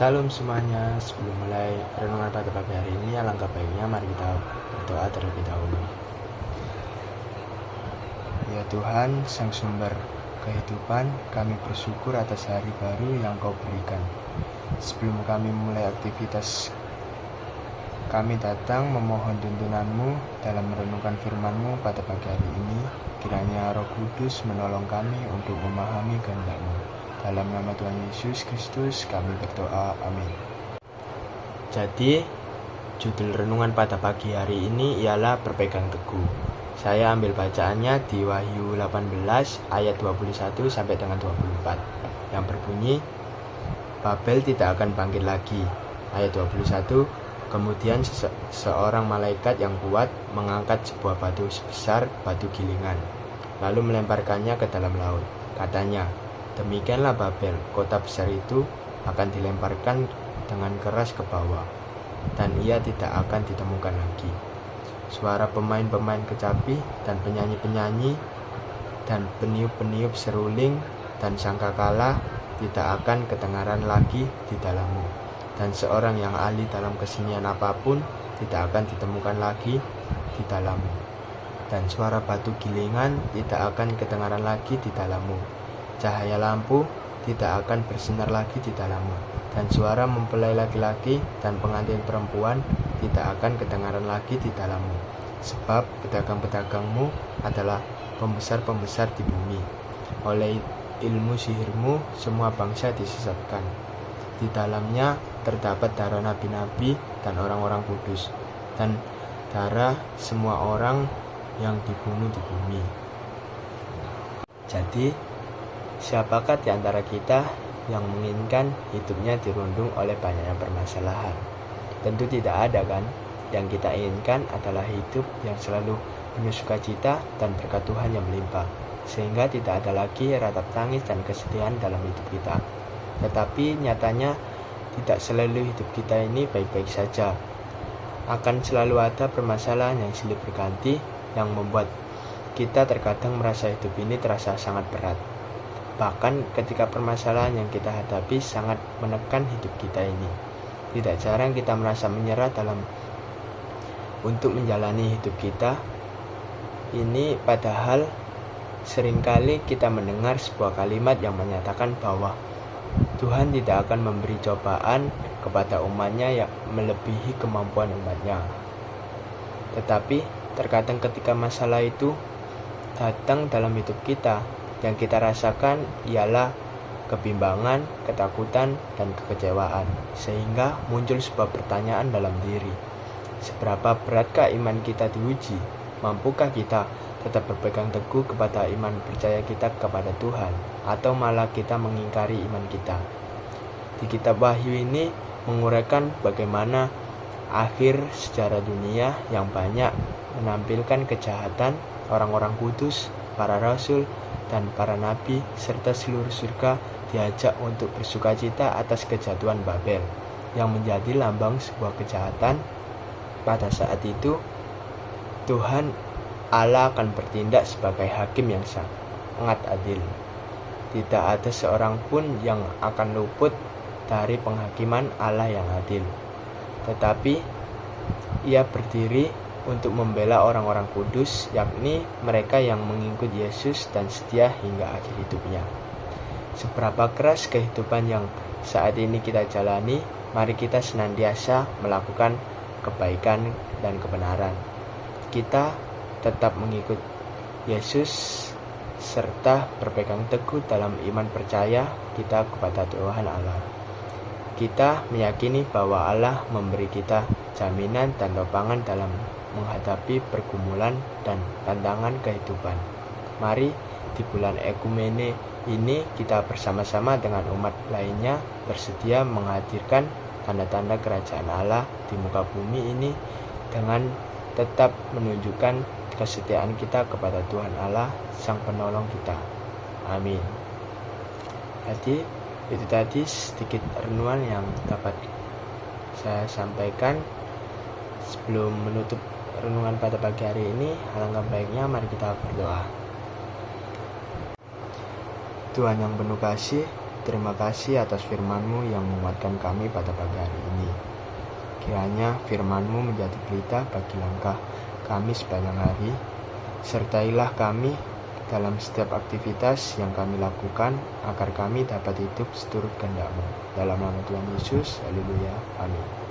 Salam semuanya, sebelum mulai renungan pada pagi hari ini, alangkah baiknya mari kita berdoa terlebih dahulu. Ya Tuhan, Sang Sumber kehidupan, kami bersyukur atas hari baru yang Kau berikan. Sebelum kami mulai aktivitas, kami datang memohon tuntunan-Mu dalam merenungkan firman-Mu pada pagi hari ini. Kiranya Roh Kudus menolong kami untuk memahami kehendak-Mu. Dalam nama Tuhan Yesus Kristus kami berdoa, amin. Jadi, judul renungan pada pagi hari ini ialah berpegang teguh. Saya ambil bacaannya di Wahyu 18 ayat 21 sampai dengan 24 yang berbunyi, Babel tidak akan bangkit lagi. Ayat 21, kemudian seorang malaikat yang kuat mengangkat sebuah batu sebesar batu gilingan, lalu melemparkannya ke dalam laut. Katanya, demikianlah Babel, kota besar itu akan dilemparkan dengan keras ke bawah, dan ia tidak akan ditemukan lagi. Suara pemain-pemain kecapi dan penyanyi-penyanyi dan peniup-peniup seruling dan sangkakala tidak akan kedengaran lagi di dalammu, dan seorang yang ahli dalam kesenian apapun tidak akan ditemukan lagi di dalammu, dan suara batu gilingan tidak akan kedengaran lagi di dalammu. Cahaya lampu tidak akan bersinar lagi di dalammu, dan suara mempelai laki-laki dan pengantin perempuan tidak akan kedengaran lagi di dalammu. Sebab pedagang-pedagangmu adalah pembesar-pembesar di bumi. Oleh ilmu sihirmu semua bangsa disesatkan. Di dalamnya terdapat darah nabi-nabi dan orang-orang kudus, dan darah semua orang yang dibunuh di bumi. Jadi, siapakah di antara kita yang menginginkan hidupnya dirundung oleh banyaknya permasalahan? Tentu tidak ada, kan? Yang kita inginkan adalah hidup yang selalu penuh sukacita dan berkat Tuhan yang melimpah, sehingga tidak ada lagi ratap tangis dan kesedihan dalam hidup kita. Tetapi nyatanya tidak selalu hidup kita ini baik-baik saja. Akan selalu ada permasalahan yang silih berganti yang membuat kita terkadang merasa hidup ini terasa sangat berat. Bahkan ketika permasalahan yang kita hadapi sangat menekan hidup kita ini, tidak jarang kita merasa menyerah untuk menjalani hidup kita ini, padahal seringkali kita mendengar sebuah kalimat yang menyatakan bahwa Tuhan tidak akan memberi cobaan kepada umatnya yang melebihi kemampuan umatnya. Tetapi terkadang ketika masalah itu datang dalam hidup kita, yang kita rasakan ialah kebimbangan, ketakutan, dan kekecewaan, sehingga muncul sebuah pertanyaan dalam diri. Seberapa beratkah iman kita diuji? Mampukah kita tetap berpegang teguh kepada iman percaya kita kepada Tuhan, atau malah kita mengingkari iman kita? Di kitab Wahyu ini menguraikan bagaimana akhir sejarah dunia yang banyak menampilkan kejahatan orang-orang kudus, para rasul, dan para nabi, serta seluruh surga diajak untuk bersukacita atas kejatuhan Babel, yang menjadi lambang sebuah kejahatan. Pada saat itu, Tuhan Allah akan bertindak sebagai hakim yang sangat adil. Tidak ada seorang pun yang akan luput dari penghakiman Allah yang adil. Tetapi Ia berdiri untuk membela orang-orang kudus, yakni mereka yang mengikut Yesus dan setia hingga akhir hidupnya. Seberapa keras kehidupan yang saat ini kita jalani, mari kita senantiasa melakukan kebaikan dan kebenaran. Kita tetap mengikut Yesus serta berpegang teguh dalam iman percaya kita kepada Tuhan Allah. Kita meyakini bahwa Allah memberi kita jaminan dan topangan dalam menghadapi pergumulan dan tantangan kehidupan. Mari di bulan Ekumene ini kita bersama-sama dengan umat lainnya bersedia menghadirkan tanda-tanda kerajaan Allah di muka bumi ini dengan tetap menunjukkan kesetiaan kita kepada Tuhan Allah, Sang Penolong kita. Amin. Jadi, itu tadi sedikit renungan yang dapat saya sampaikan. Sebelum menutup renungan pada pagi hari ini, alangkah baiknya mari kita berdoa. Tuhan yang penuh kasih, terima kasih atas firman-Mu yang menguatkan kami pada pagi hari ini. Kiranya firman-Mu menjadi pelita bagi langkah kami sepanjang hari. Sertailah kami dalam setiap aktivitas yang kami lakukan, agar kami dapat hidup seturut kehendak-Mu. Dalam nama Tuhan Yesus, haleluya, amin.